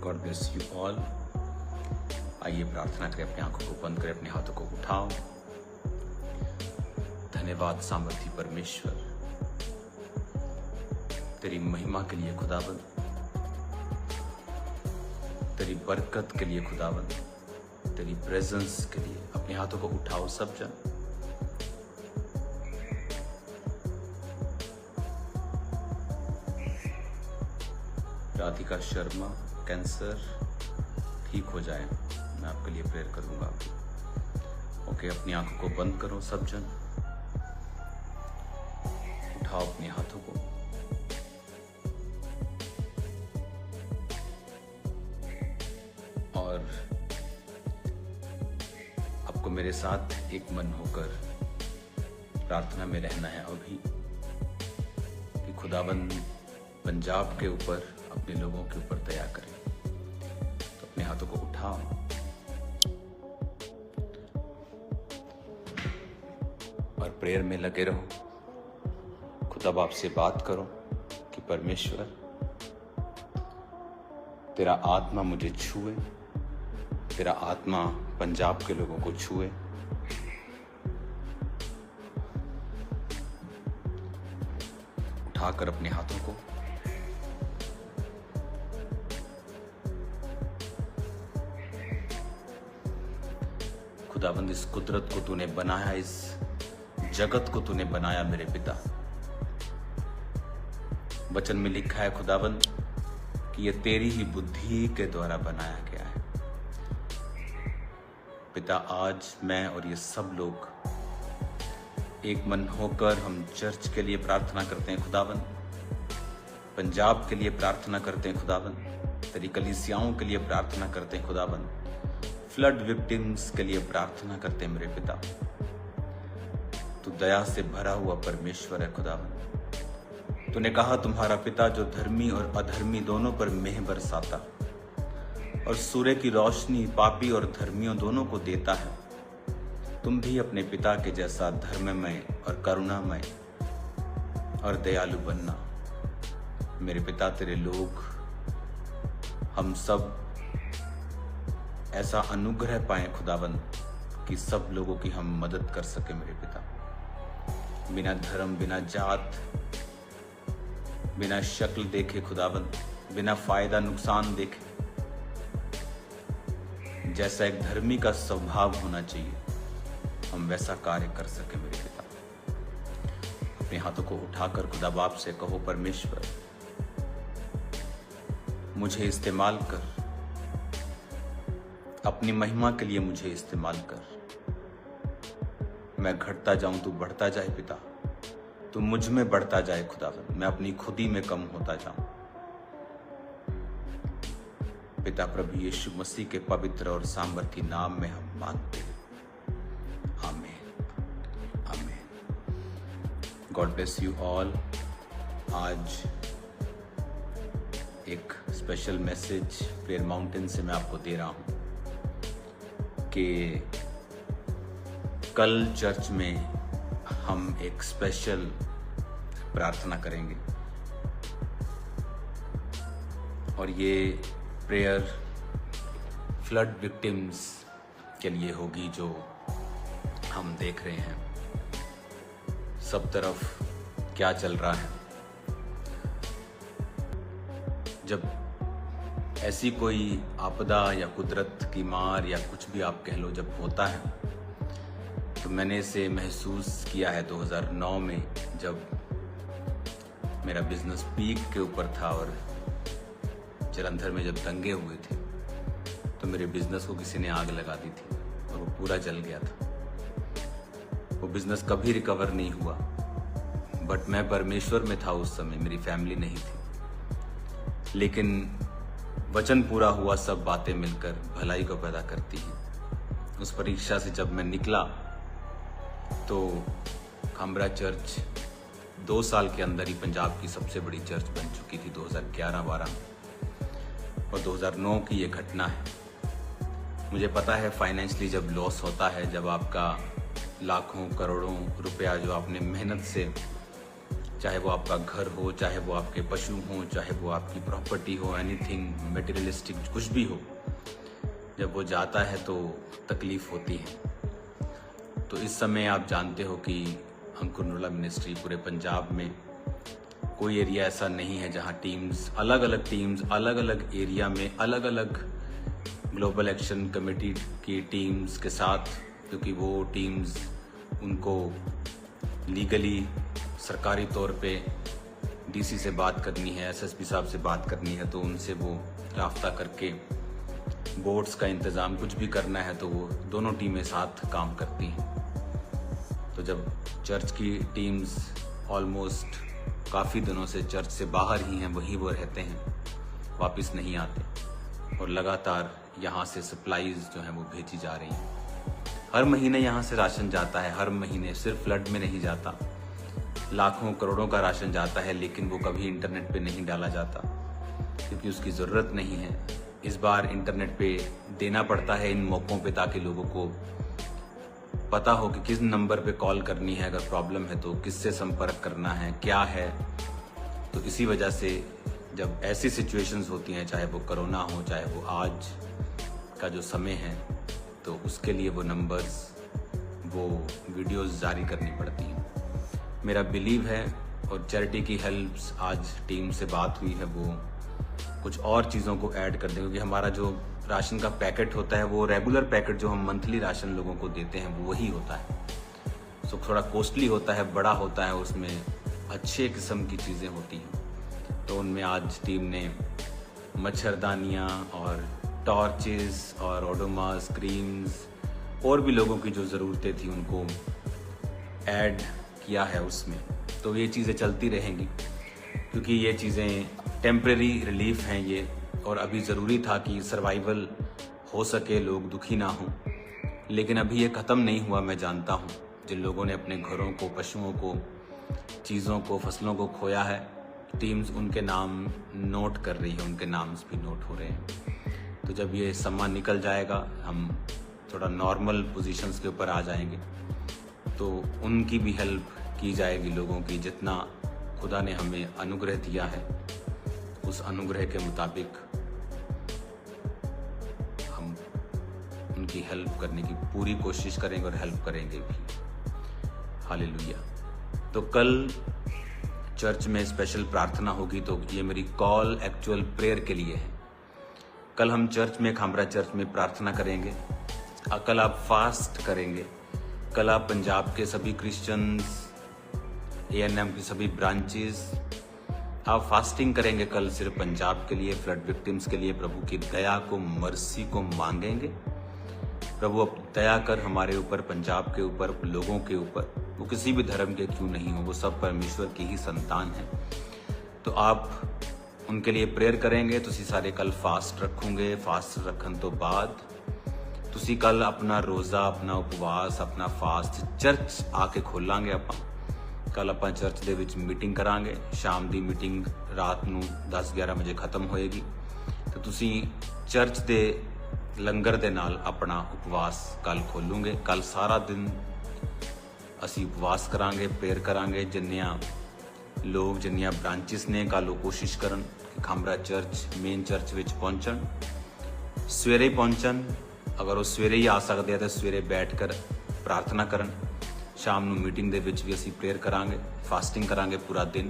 God bless you all. आइए प्रार्थना करें, अपनी आंखों को बंद करें, अपने हाथों को उठाओ। धन्यवाद सामर्थी परमेश्वर, तेरी महिमा के लिए खुदावंद, तेरी बरकत के लिए खुदावंद, तेरी प्रेजेंस के लिए। अपने हाथों को उठाओ सब जन। राधिका शर्मा, कैंसर ठीक हो जाए, मैं आपके लिए प्रेयर करूंगा। ओके, अपनी आंखों को बंद करो सब जन, उठाओ अपने हाथों को। और आपको मेरे साथ एक मन होकर प्रार्थना में रहना है अभी कि खुदाबंद पंजाब के ऊपर, अपने लोगों के ऊपर दया करें। तो अपने हाथों को उठाओ और प्रेयर में लगे रहो। खुदा बाप से बात करो कि परमेश्वर तेरा आत्मा मुझे छुए, तेरा आत्मा पंजाब के लोगों को छुए। उठाकर अपने हाथों को खुदाबंद, इस कुदरत को तूने बनाया, इस जगत को तूने बनाया मेरे पिता। वचन में लिखा है खुदाबंद कि ये तेरी ही बुद्धि के द्वारा बनाया गया है। पिता, आज मैं और ये सब लोग एक मन होकर हम चर्च के लिए प्रार्थना करते हैं खुदाबंद, पंजाब के लिए प्रार्थना करते हैं खुदाबंद, तेरी कलीसियाओं के लिए प्रार्थना करते हैं खुदाबंद, फ्लड विक्टिम्स के लिए प्रार्थना करते हैं मेरे पिता। तू दया से भरा हुआ परमेश्वर है खुदावंद। तूने कहा तुम्हारा पिता जो धर्मी और अधर्मी दोनों पर मेह बरसाता और सूर्य की रोशनी पापी और धर्मियों दोनों को देता है, तुम भी अपने पिता के जैसा धर्ममय और करुणामय और दयालु बनना। मेरे पिता, तेरे लोग हम सब ऐसा अनुग्रह पाएं खुदाबंद कि सब लोगों की हम मदद कर सके मेरे पिता। बिना धर्म, बिना जात, बिना शक्ल देखे खुदाबंद, बिना फायदा नुकसान देखे, जैसा एक धर्मी का स्वभाव होना चाहिए, हम वैसा कार्य कर सके मेरे पिता। अपने हाथों को उठाकर खुदा बाप से कहो, परमेश्वर मुझे इस्तेमाल कर, अपनी महिमा के लिए मुझे इस्तेमाल कर। मैं घटता जाऊं तू बढ़ता जाए पिता, तू मुझ में बढ़ता जाए खुदावंद, मैं अपनी खुदी में कम होता जाऊं। पिता प्रभु यीशु मसीह के पवित्र और सामर्थी नाम में हम मांगते हैं, आमीन आमीन। God bless you all. आज एक स्पेशल मैसेज प्रेयर माउंटेन से मैं आपको दे रहा हूं कि कल चर्च में हम एक स्पेशल प्रार्थना करेंगे और ये प्रेयर फ्लड विक्टिम्स के लिए होगी। जो हम देख रहे हैं सब तरफ क्या चल रहा है, जब ऐसी कोई आपदा या कुदरत की मार या कुछ भी आप कह लो जब होता है, तो मैंने इसे महसूस किया है 2009 में, जब मेरा बिजनेस पीक के ऊपर था और जलंधर में जब दंगे हुए थे, तो मेरे बिजनेस को किसी ने आग लगा दी थी और वो पूरा जल गया था। वो बिजनेस कभी रिकवर नहीं हुआ, बट मैं परमेश्वर में था उस समय, मेरी फैमिली नहीं थी। लेकिन वचन पूरा हुआ, सब बातें मिलकर भलाई को पैदा करती हैं। उस परीक्षा से जब मैं निकला तो खामरा चर्च 2 साल के अंदर ही पंजाब की सबसे बड़ी चर्च बन चुकी थी 2011-12 में, और 2009 की ये घटना है। मुझे पता है फाइनेंशियली जब लॉस होता है, जब आपका लाखों करोड़ों रुपया जो आपने मेहनत से चाहे वो आपका घर हो, चाहे वो आपके पशु हो, चाहे वो आपकी प्रॉपर्टी हो, एनीथिंग मटेरियलिस्टिक कुछ भी हो, जब वो जाता है तो तकलीफ होती है। तो इस समय आप जानते हो कि अंकुर नरूला मिनिस्ट्री पूरे पंजाब में कोई एरिया ऐसा नहीं है जहां टीम्स अलग अलग एरिया में अलग अलग ग्लोबल एक्शन कमेटी की टीम्स के साथ, क्योंकि वो टीम्स उनको लीगली सरकारी तौर पे डीसी से बात करनी है, एसएसपी साहब से बात करनी है, तो उनसे वो राब्ता करके बोट्स का इंतज़ाम कुछ भी करना है तो वो दोनों टीमें साथ काम करती हैं। तो जब चर्च की टीम्स ऑलमोस्ट काफ़ी दिनों से चर्च से बाहर ही हैं, वहीं वो रहते हैं, वापस नहीं आते, और लगातार यहाँ से सप्लाईज जो हैं वो भेजी जा रही हैं। हर महीने यहाँ से राशन जाता है, हर महीने, सिर्फ फ्लड में नहीं जाता, लाखों करोड़ों का राशन जाता है, लेकिन वो कभी इंटरनेट पे नहीं डाला जाता क्योंकि उसकी ज़रूरत नहीं है। इस बार इंटरनेट पे देना पड़ता है इन मौक़ों पे, ताकि लोगों को पता हो कि किस नंबर पे कॉल करनी है, अगर प्रॉब्लम है तो किससे संपर्क करना है, क्या है। तो इसी वजह से जब ऐसी सिचुएशंस होती हैं, चाहे वो कोरोना हो, चाहे वो आज का जो समय है, तो उसके लिए वो नंबर्स, वो वीडियोस जारी करनी पड़ती हैं। मेरा बिलीव है, और चैरिटी की हेल्प्स, आज टीम से बात हुई है, वो कुछ और चीज़ों को ऐड कर दें, क्योंकि हमारा जो राशन का पैकेट होता है वो रेगुलर पैकेट जो हम मंथली राशन लोगों को देते हैं वो वही होता है। सो थोड़ा कॉस्टली होता है, बड़ा होता है, उसमें अच्छे किस्म की चीज़ें होती हैं। तो उनमें आज टीम ने मच्छरदानियाँ और टॉर्चेस और ओडोमॉस क्रीम्स और भी लोगों की जो ज़रूरतें थी उनको ऐड किया है उसमें। तो ये चीज़ें चलती रहेंगी, क्योंकि ये चीज़ें टेम्परेरी रिलीफ हैं ये, और अभी ज़रूरी था कि सर्वाइवल हो सके, लोग दुखी ना हों। लेकिन अभी ये ख़त्म नहीं हुआ। मैं जानता हूँ जिन लोगों ने अपने घरों को, पशुओं को, चीज़ों को, फसलों को खोया है, टीम्स उनके नाम नोट कर रही है, उनके नाम्स भी नोट हो रहे हैं। तो जब ये सम्मान निकल जाएगा, हम थोड़ा नॉर्मल पोजीशंस के ऊपर आ जाएंगे, तो उनकी भी हेल्प की जाएगी लोगों की। जितना खुदा ने हमें अनुग्रह दिया है, उस अनुग्रह के मुताबिक हम उनकी हेल्प करने की पूरी कोशिश करेंगे और हेल्प करेंगे भी। हालेलुया। तो कल चर्च में स्पेशल प्रार्थना होगी, तो ये मेरी कॉल एक्चुअल प्रेयर के लिए है। कल हम चर्च में, खामरा चर्च में प्रार्थना करेंगे। कल आप फास्ट करेंगे। कल आप पंजाब के सभी क्रिश्चियंस, ANM की सभी ब्रांचेस, आप फास्टिंग करेंगे। कल सिर्फ पंजाब के लिए, फ्लड विक्टिम्स के लिए प्रभु की दया को, मर्सी को मांगेंगे। प्रभु अब दया कर हमारे ऊपर, पंजाब के ऊपर, लोगों के ऊपर, वो किसी भी धर्म के क्यों नहीं हो, वो सब परमेश्वर की ही संतान है। तो आप उनके लिए प्रेयर करेंगे। तुसी सारे कल फास्ट रखोगे। फास्ट रखन तो बाद तुसी कल अपना रोज़ा, अपना उपवास, अपना फास्ट चर्च आके खोलांगे। ਆਪਾਂ कल ਆਪਾਂ चर्च ਦੇ ਵਿੱਚ ਮੀਟਿੰਗ ਕਰਾਂਗੇ। ਸ਼ਾਮ ਦੀ ਮੀਟਿੰਗ ਰਾਤ ਨੂੰ 10-11 ਵਜੇ ਖਤਮ ਹੋਏਗੀ। ਤੇ ਤੁਸੀਂ ਚਰਚ ਦੇ ਲੰਗਰ ਦੇ ਨਾਲ ਆਪਣਾ ਉਪਵਾਸ ਕੱਲ ਖੋਲੂਗੇ। ਕੱਲ ਸਾਰਾ ਦਿਨ ਅਸੀਂ ਉਪਵਾਸ ਕਰਾਂਗੇ, ਪ੍ਰੇਅਰ ਕਰਾਂਗੇ। ਜਿੰਨੀਆਂ ਲੋਕ, ਜਿੰਨੀਆਂ ਬ੍ਰਾਂਚਿਸ ਨੇ, ਕੱਲ ਉਹ ਕੋਸ਼ਿਸ਼ ਕਰਨ ਕਿ ਖਾਮਰਾ ਚਰਚ, ਮੇਨ ਚਰਚ ਵਿੱਚ ਪਹੁੰਚਣ, ਸਵੇਰੇ ਪਹੁੰਚਣ। ਅਗਰ ਉਹ ਸਵੇਰੇ ਹੀ ਆ ਸਕਦੇ ਆ ਤਾਂ ਸਵੇਰੇ ਬੈਠ ਕਰ ਪ੍ਰਾਰਥਨਾ ਕਰਨ। शाम ਨੂੰ ਮੀਟਿੰਗ ਦੇ ਵਿੱਚ ਵੀ ਅਸੀਂ प्रेयर करांगे, फास्टिंग करांगे पूरा दिन,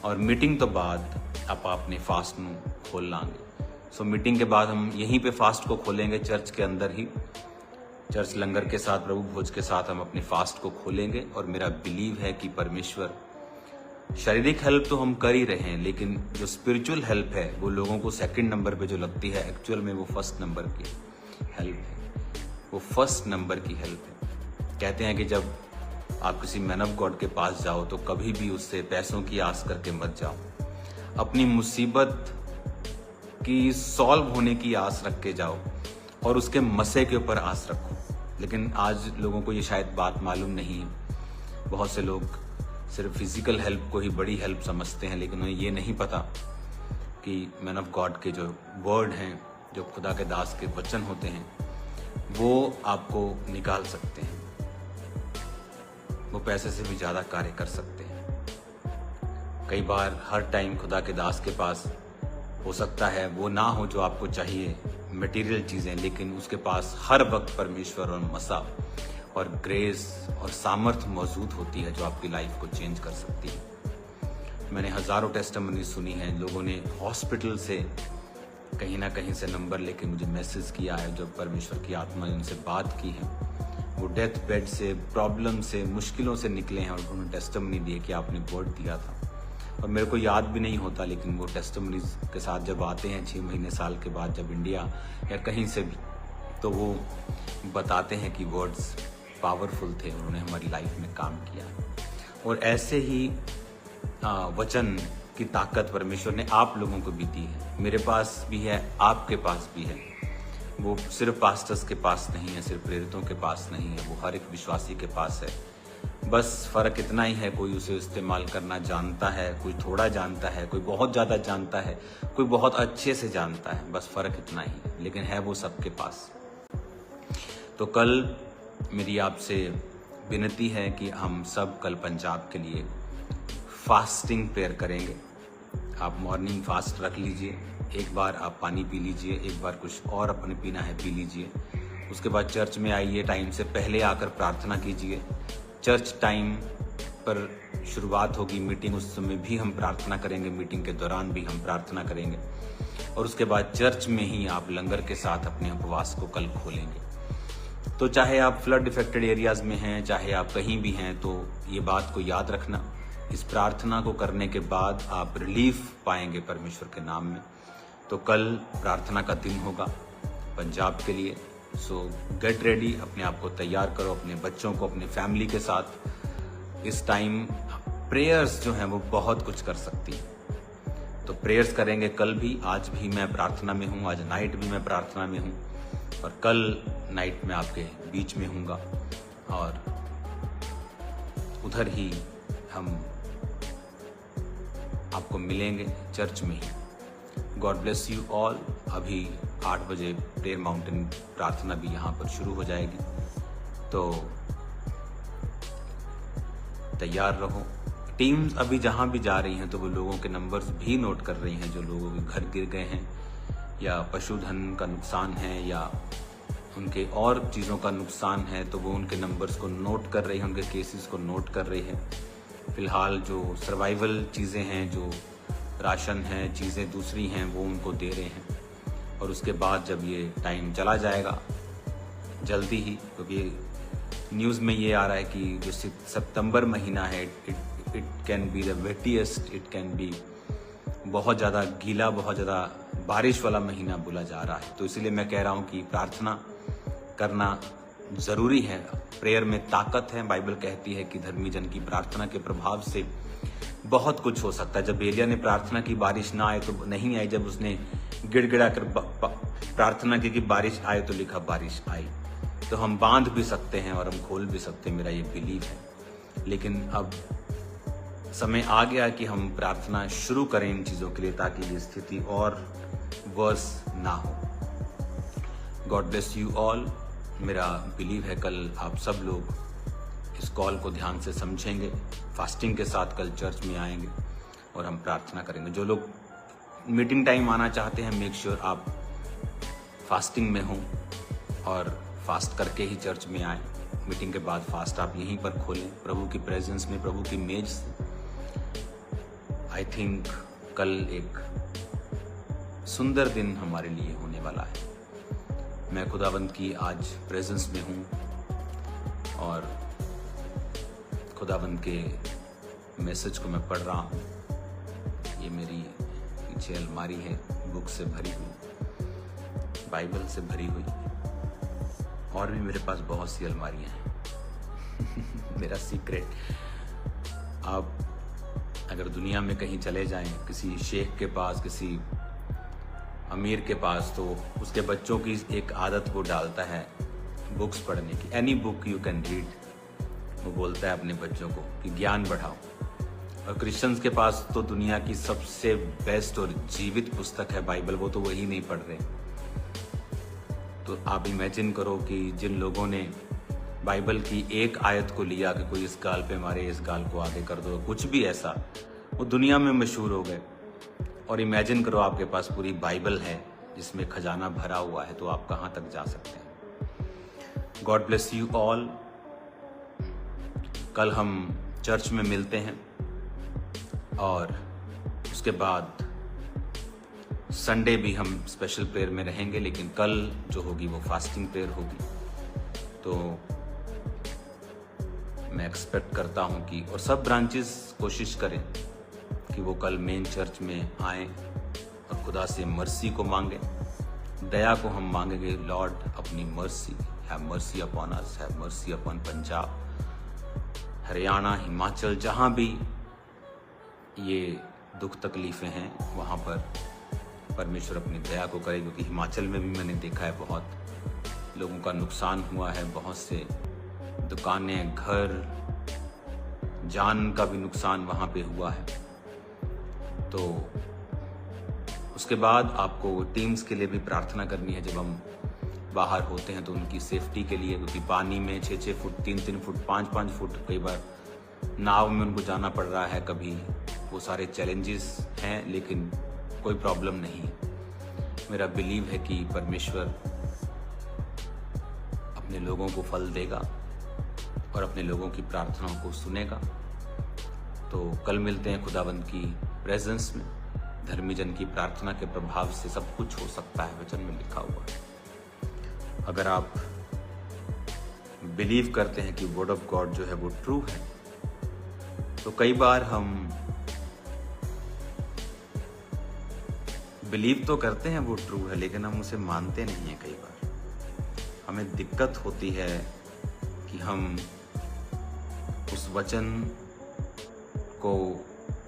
और मीटिंग तो बाद आप अपने फास्ट ਨੂੰ खोल लांगे। सो मीटिंग के बाद हम यहीं पे फास्ट को खोलेंगे, चर्च के अंदर ही, चर्च लंगर के साथ, प्रभु भोज के साथ हम अपने फास्ट को खोलेंगे। और मेरा बिलीव है कि परमेश्वर, शारीरिक हेल्प तो हम कर ही रहे हैं, लेकिन जो स्पिरिचुअल हेल्प है वो लोगों को सेकंड नंबर पे जो लगती है, एक्चुअल में वो फर्स्ट नंबर की हेल्प है, वो फर्स्ट नंबर की हेल्प है। कहते हैं कि जब आप किसी मैन ऑफ गॉड के पास जाओ तो कभी भी उससे पैसों की आस करके मत जाओ। अपनी मुसीबत की सॉल्व होने की आस रख के जाओ, और उसके मसे के ऊपर आस रखो। लेकिन आज लोगों को ये शायद बात मालूम नहीं है। बहुत से लोग सिर्फ फिजिकल हेल्प को ही बड़ी हेल्प समझते हैं, लेकिन उन्हें ये नहीं पता कि मैन ऑफ गॉड के जो वर्ड हैं, जो खुदा के दास के वचन होते हैं, वो आपको निकाल सकते हैं। वो पैसे से भी ज़्यादा कार्य कर सकते हैं। कई बार हर टाइम खुदा के दास के पास हो सकता है वो ना हो जो आपको चाहिए, मटेरियल चीज़ें, लेकिन उसके पास हर वक्त परमेश्वर और मसा और ग्रेस और सामर्थ्य मौजूद होती है जो आपकी लाइफ को चेंज कर सकती है। मैंने हज़ारों टेस्टिमनी सुनी है, लोगों ने हॉस्पिटल से कहीं ना कहीं से नंबर लेके मुझे मैसेज किया है, जो परमेश्वर की आत्मा ने उनसे बात की है, वो डेथ बेड से, प्रॉब्लम से, मुश्किलों से निकले हैं और उन्होंने टेस्टिमनी दिए कि आपने वर्ड दिया था। और मेरे को याद भी नहीं होता, लेकिन वो टेस्टिमनीज के साथ जब आते हैं 6 महीने साल के बाद, जब इंडिया या कहीं से भी, तो वो बताते हैं कि वर्ड्स पावरफुल थे, उन्होंने हमारी लाइफ में काम किया। और ऐसे ही वचन की ताकत परमेश्वर ने आप लोगों को भी दी है, मेरे पास भी है, आपके पास भी है। वो सिर्फ पास्टर्स के पास नहीं है, सिर्फ प्रेरितों के पास नहीं है, वो हर एक विश्वासी के पास है। बस फ़र्क इतना ही है, कोई उसे इस्तेमाल करना जानता है, कोई थोड़ा जानता है, कोई बहुत ज़्यादा जानता है, कोई बहुत अच्छे से जानता है, बस फ़र्क इतना ही है, लेकिन है वो सबके पास। तो कल मेरी आपसे विनती है कि हम सब कल पंजाब के लिए फास्टिंग प्रेयर करेंगे। आप मॉर्निंग फास्ट रख लीजिए, एक बार आप पानी पी लीजिए, एक बार कुछ और अपने पीना है पी लीजिए। उसके बाद चर्च में आइए, टाइम से पहले आकर प्रार्थना कीजिए। चर्च टाइम पर शुरुआत होगी मीटिंग, उस समय भी हम प्रार्थना करेंगे, मीटिंग के दौरान भी हम प्रार्थना करेंगे। और उसके बाद चर्च में ही आप लंगर के साथ अपने उपवास को कल खोलेंगे। तो चाहे आप फ्लड इफेक्टेड एरियाज में हैं, चाहे आप कहीं भी हैं, तो ये बात को याद रखना, इस प्रार्थना को करने के बाद आप रिलीफ पाएंगे परमेश्वर के नाम में। तो कल प्रार्थना का दिन होगा पंजाब के लिए। सो गेट रेडी, अपने आप को तैयार करो, अपने बच्चों को, अपने फैमिली के साथ। इस टाइम प्रेयर्स जो हैं वो बहुत कुछ कर सकती हैं। तो प्रेयर्स करेंगे कल भी, आज भी मैं प्रार्थना में हूँ, आज नाइट भी मैं प्रार्थना में हूँ, और कल नाइट में आपके बीच में हूँगा, और उधर ही हम आपको मिलेंगे चर्च में ही। God bless you all. अभी 8 बजे प्रेयर माउंटेन प्रार्थना भी यहाँ पर शुरू हो जाएगी, तो तैयार रहो। टीम्स अभी जहाँ भी जा रही हैं तो वो लोगों के नंबर्स भी नोट कर रही हैं, जो लोगों के घर गिर गए हैं या पशुधन का नुकसान है या उनके और चीज़ों का नुकसान है, तो वो उनके नंबर्स को नोट कर रही हैं, उनके केसेस को नोट कर रही हैं। फ़िलहाल जो सर्वाइवल चीज़ें हैं, जो राशन है, चीज़ें दूसरी हैं, वो उनको दे रहे हैं। और उसके बाद जब ये टाइम चला जाएगा जल्दी ही, क्योंकि न्यूज़ में ये आ रहा है कि जो सितंबर महीना है, it can be the wettest, it can be बहुत ज़्यादा गीला, बहुत ज़्यादा बारिश वाला महीना बोला जा रहा है। तो इसीलिए मैं कह रहा हूँ कि प्रार्थना करना ज़रूरी है। प्रेयर में ताकत है। बाइबल कहती है कि धर्मी जन की प्रार्थना के प्रभाव से बहुत कुछ हो सकता है। जब एलिया ने प्रार्थना की, बारिश ना आए तो नहीं आई, जब उसने गिड़गिड़ा कर प्रार्थना की कि बारिश आए, तो लिखा बारिश आई। तो हम बांध भी सकते हैं और हम खोल भी सकते हैं, मेरा ये बिलीव है। लेकिन अब समय आ गया कि हम प्रार्थना शुरू करें इन चीज़ों के लिए, ताकि ये स्थिति और वर्स ना हो। God bless you all. मेरा बिलीव है कल आप सब लोग इस कॉल को ध्यान से समझेंगे, फास्टिंग के साथ कल चर्च में आएंगे और हम प्रार्थना करेंगे। जो लोग मीटिंग टाइम आना चाहते हैं, मेक श्योर आप फास्टिंग में हों और फास्ट करके ही चर्च में आएँ। मीटिंग के बाद फास्ट आप यहीं पर खोलें, प्रभु की प्रेजेंस में, प्रभु की मेज से। आई थिंक कल एक सुंदर दिन हमारे लिए होने वाला है। मैं खुदावंद की आज प्रेजेंस में हूँ और खुदावंद के मैसेज को मैं पढ़ रहा हूँ। ये मेरी पीछे अलमारी है, बुक से भरी हुई, बाइबल से भरी हुई, और भी मेरे पास बहुत सी अलमारियाँ हैं। मेरा सीक्रेट, आप अगर दुनिया में कहीं चले जाएं, किसी शेख के पास, किसी अमीर के पास, तो उसके बच्चों की एक आदत वो डालता है बुक्स पढ़ने की। Any book you can read, वो बोलता है अपने बच्चों को कि ज्ञान बढ़ाओ। और क्रिश्चियंस के पास तो दुनिया की सबसे बेस्ट और जीवित पुस्तक है बाइबल, वो तो वही नहीं पढ़ रहे। तो आप इमेजिन करो कि जिन लोगों ने बाइबल की एक आयत को लिया कि कोई इस गाल पे मारे, इस गाल को आगे कर दो, कुछ भी ऐसा, वो दुनिया में मशहूर हो गए। और इमेजिन करो आपके पास पूरी बाइबल है जिसमें खजाना भरा हुआ है, तो आप कहाँ तक जा सकते हैं। God bless you all. कल हम चर्च में मिलते हैं और उसके बाद संडे भी हम स्पेशल प्रेयर में रहेंगे, लेकिन कल जो होगी वो फास्टिंग प्रेयर होगी। तो मैं एक्सपेक्ट करता हूं कि और सब ब्रांचेस कोशिश करें कि वो कल मेन चर्च में आएं और खुदा से मर्सी को मांगे, दया को हम मांगेंगे। लॉर्ड अपनी mercy, have mercy upon us, have mercy upon Punjab, Haryana, Himachal, जहां भी ये दुख तकलीफें हैं वहां पर परमेश्वर अपनी दया को करे। क्योंकि हिमाचल में भी मैंने देखा है बहुत लोगों का नुकसान हुआ है, बहुत से दुकानें, घर, जान का भी नुकसान वहां पे हुआ है। तो उसके बाद आपको टीम्स के लिए भी प्रार्थना करनी है। जब हम बाहर होते हैं तो उनकी सेफ्टी के लिए, क्योंकि पानी में 6-6 फुट, 3-3 फुट, 5-5 फुट, कई बार नाव में उनको जाना पड़ रहा है। कभी वो सारे चैलेंजेस हैं, लेकिन कोई प्रॉब्लम नहीं। मेरा बिलीव है कि परमेश्वर अपने लोगों को फल देगा और अपने लोगों की प्रार्थनाओं को सुनेगा। तो कल मिलते हैं खुदावंद की प्रेजेंस में। धर्मी जन की प्रार्थना के प्रभाव से सब कुछ हो सकता है, वचन में लिखा हुआ है। अगर आप बिलीव करते हैं कि वर्ड ऑफ गॉड जो है वो ट्रू है, तो कई बार हम बिलीव तो करते हैं वो ट्रू है, लेकिन हम उसे मानते नहीं हैं। कई बार हमें दिक्कत होती है कि हम उस वचन को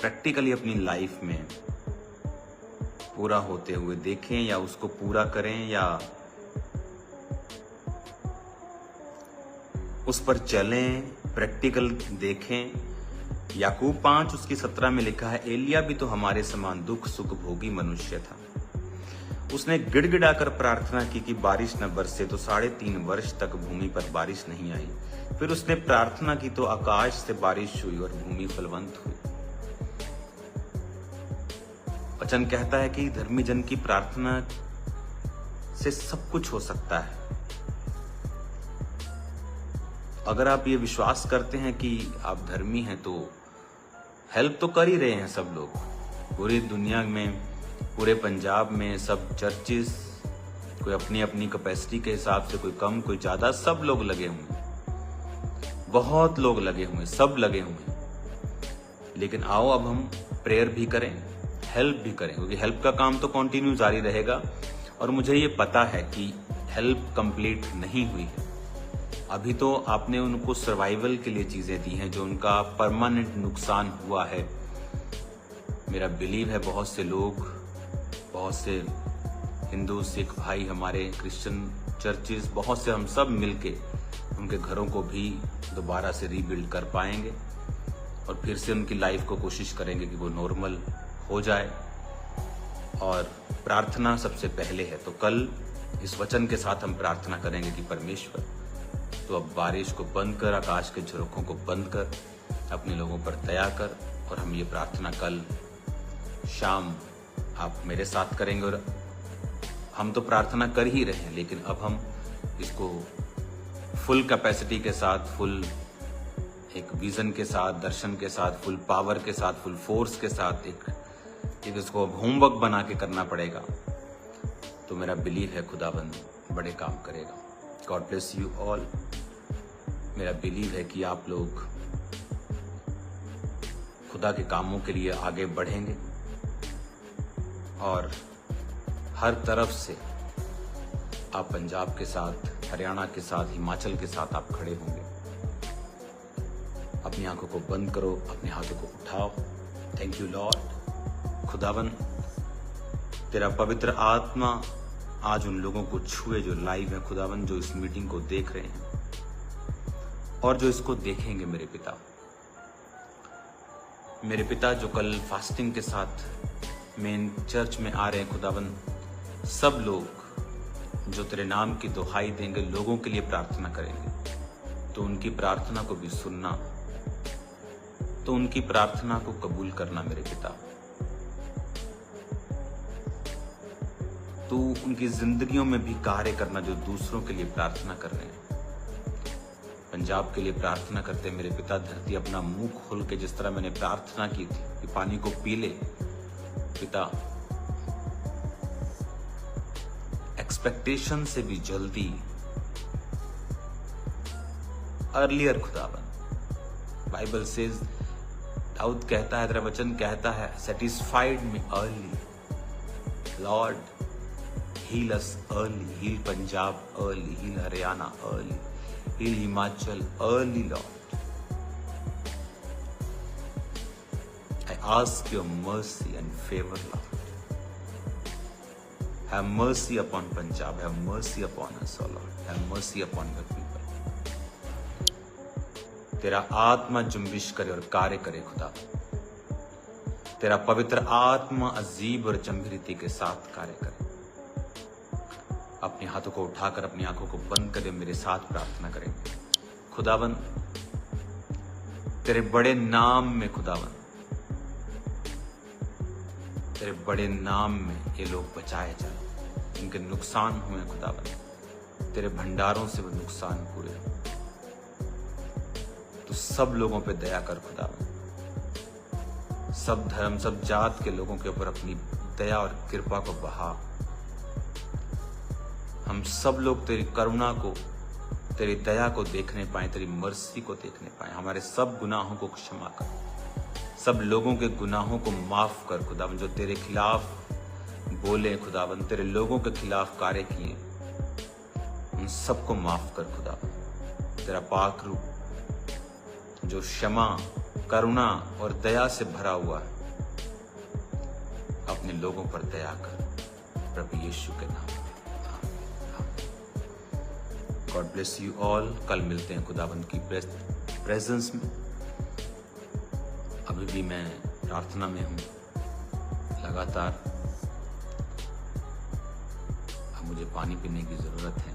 प्रैक्टिकली अपनी लाइफ में पूरा होते हुए देखें, या उसको पूरा करें, या उस पर चलें, प्रैक्टिकल देखें। याकूब 5 उसकी 17 में लिखा है, एलिया भी तो हमारे समान दुख सुख भोगी मनुष्य था। उसने गिड़गिड़ाकर प्रार्थना की कि बारिश न बरसे, तो 3.5 वर्ष तक भूमि पर बारिश नहीं आई। फिर उसने प्रार्थना की तो आकाश से बारिश हुई और भूमि फलवंत हुई। वचन कहता है कि धर्मी जन की प्रार्थना से सब कुछ हो सकता है। अगर आप ये विश्वास करते हैं कि आप धर्मी हैं, तो हेल्प तो कर ही रहे हैं सब लोग। पूरी दुनिया में, पूरे पंजाब में सब चर्चेस, कोई अपनी अपनी कैपेसिटी के हिसाब से, कोई कम कोई ज्यादा, सब लोग लगे हुए हैं, बहुत लोग लगे हुए हैं, सब लगे हुए हैं। लेकिन आओ अब हम प्रेयर भी करें, हेल्प भी करें, क्योंकि हेल्प का काम तो कंटिन्यू जारी रहेगा। और मुझे ये पता है कि हेल्प कंप्लीट नहीं हुई है। अभी तो आपने उनको सर्वाइवल के लिए चीजें दी हैं, जो उनका परमानेंट नुकसान हुआ है। मेरा बिलीव है बहुत से लोग, बहुत से हिंदू, सिख भाई, हमारे क्रिश्चियन चर्चेस, बहुत से हम सब मिलके उनके घरों को भी दोबारा से रीबिल्ड कर पाएंगे और फिर से उनकी लाइफ को कोशिश करेंगे कि वो नॉर्मल हो जाए। और प्रार्थना सबसे पहले है। तो कल इस वचन के साथ हम प्रार्थना करेंगे कि परमेश्वर, तो अब बारिश को बंद कर, आकाश के झरोखों को बंद कर, अपने लोगों पर दया कर। और हम ये प्रार्थना कल शाम आप मेरे साथ करेंगे। और हम तो प्रार्थना कर ही रहे हैं, लेकिन अब हम इसको फुल कैपेसिटी के साथ, फुल एक विजन के साथ, दर्शन के साथ, फुल पावर के साथ, फुल फोर्स के साथ एक इसको होमवर्क बना के करना पड़ेगा। तो मेरा बिलीव है खुदाबंद बड़े काम करेगा। God bless you all. मेरा बिलीव है कि आप लोग खुदा के कामों के लिए आगे बढ़ेंगे और हर तरफ से आप पंजाब के साथ, हरियाणा के साथ, हिमाचल के साथ आप खड़े होंगे। अपनी आंखों को बंद करो, अपने हाथों को उठाओ। Thank you Lord. खुदावन, तेरा पवित्र आत्मा आज उन लोगों को छुए जो लाइव है खुदावन, जो इस मीटिंग को देख रहे हैं और जो इसको देखेंगे। मेरे पिता जो कल फास्टिंग के साथ मेन चर्च में आ रहे हैं खुदावन, सब लोग जो तेरे नाम की दुहाई देंगे, लोगों के लिए प्रार्थना करेंगे, तो उनकी प्रार्थना को भी सुनना तो उनकी प्रार्थना को कबूल करना मेरे पिता। तो उनकी जिंदगियों में भी कार्य करना जो दूसरों के लिए प्रार्थना कर रहे हैं। पंजाब के लिए प्रार्थना करते मेरे पिता, धरती अपना मुंह खोल के जिस तरह मैंने प्रार्थना की थी कि पानी को पी ले पिता, एक्सपेक्टेशन से भी जल्दी, अर्लियर खुदावन। बाइबल सेज, दाऊद कहता है, तेरा वचन कहता है, satisfied me early lord, heal us early, heal Punjab early, heal Haryana early, heal Himachal early lord. I ask your mercy and favour lord. Have mercy upon Punjab. Have mercy upon us, O Lord. Have mercy upon your people. तेरा आत्मा जुम्बिश करे और कार्य करे खुदा। तेरा पवित्र आत्मा अजीब और गंभीरता के साथ कार्य करे। अपने हाथों को उठाकर अपनी आंखों को बंद करे, मेरे साथ प्रार्थना करेंगे। खुदावन, तेरे बड़े नाम में खुदावन, तेरे बड़े नाम में ये लोग बचाए जाए, इनके नुकसान हुए खुदावन, तेरे भंडारों से वो नुकसान पूरे हो। तो सब लोगों पे दया कर खुदावन, सब धर्म सब जात के लोगों के ऊपर अपनी दया और कृपा को बहा। हम सब लोग तेरी करुणा को, तेरी दया को देखने पाए, तेरी मर्सी को देखने पाए। हमारे सब गुनाहों को क्षमा कर, सब लोगों के गुनाहों को माफ कर खुदावन, जो तेरे खिलाफ बोले खुदावन, तेरे लोगों के खिलाफ कार्य किए, उन सबको माफ कर खुदावन। तेरा पाक रूप जो क्षमा, करुणा और दया से भरा हुआ है, अपने लोगों पर दया कर, प्रभु यीशु के नाम में। God bless you all. कल मिलते हैं खुदावन की प्रेजेंस में। अभी भी मैं प्रार्थना में हूँ लगातार। अब मुझे पानी पीने की ज़रूरत है,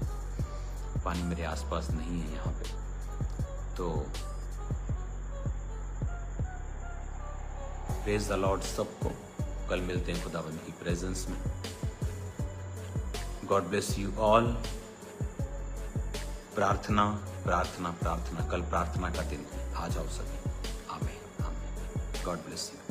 पानी मेरे आसपास नहीं है यहाँ पे। तो प्रेज द लॉर्ड सबको। कल मिलते हैं खुदावन की प्रेजेंस में। God bless you all. प्रार्थना प्रार्थना प्रार्थना, कल प्रार्थना का दिन, आ जाओ सभी। आमीन आमीन। God bless you.